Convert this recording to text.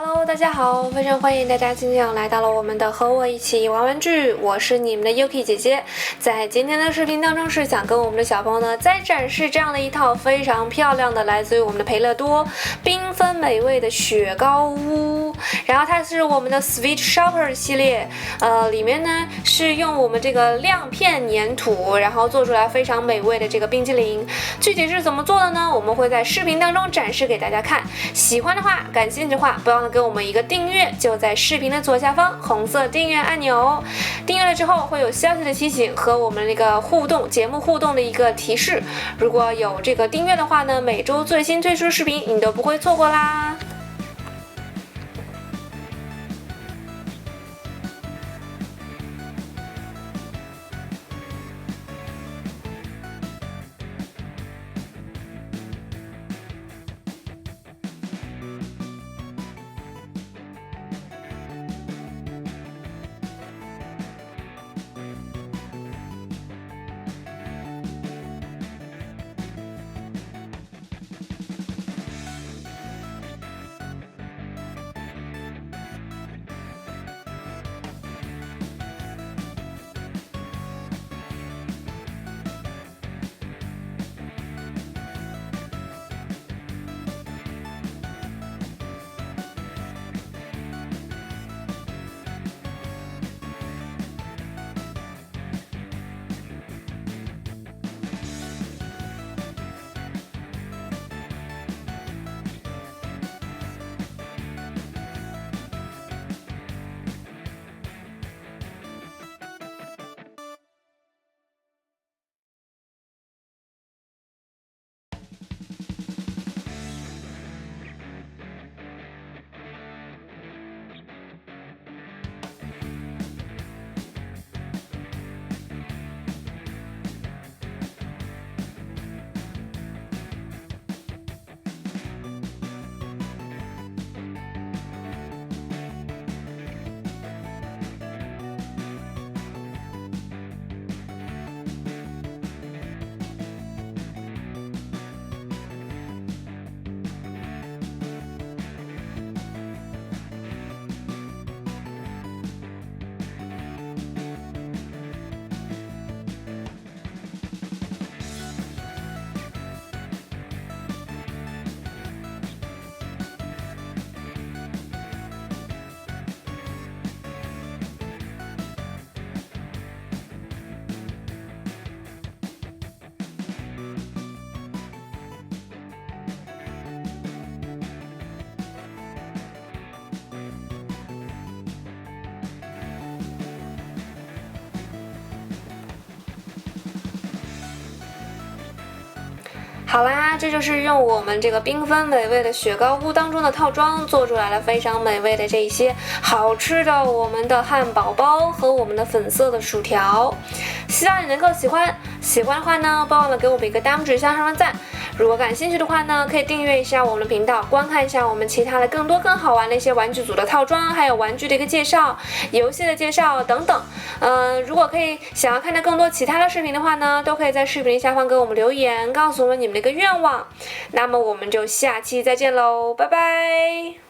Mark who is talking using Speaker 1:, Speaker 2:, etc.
Speaker 1: Hello， 大家好，非常欢迎大家今天来到了我们的和我一起玩玩具，我是你们的 Yuki 姐姐。在今天的视频当中是想跟我们的小朋友呢再展示这样的一套非常漂亮的来自于我们的培乐多缤纷美味的雪糕屋，然后它是我们的 Sweet Shopper 系列，里面呢是用我们这个亮片粘土，然后做出来非常美味的这个冰淇淋。具体是怎么做的呢？我们会在视频当中展示给大家看。喜欢的话，感兴趣的话，不要忘了给我们一个订阅，就在视频的左下方红色订阅按钮。订阅了之后会有消息的提醒和我们那个节目互动的一个提示。如果有这个订阅的话呢，每周最新推出视频你都不会错过啦。好啦，这就是用我们这个缤纷美味的雪糕屋当中的套装做出来了非常美味的这些好吃的我们的汉堡包和我们的粉色的薯条，希望你能够喜欢。喜欢的话呢，别忘了给我们一个大拇指向上的赞。如果感兴趣的话呢，可以订阅一下我们的频道，观看一下我们其他的更多更好玩的一些玩具组的套装，还有玩具的一个介绍、游戏的介绍等等。如果可以想要看到更多其他的视频的话呢，都可以在视频下方给我们留言，告诉我们你们的一个愿望。那么我们就下期再见喽，拜拜。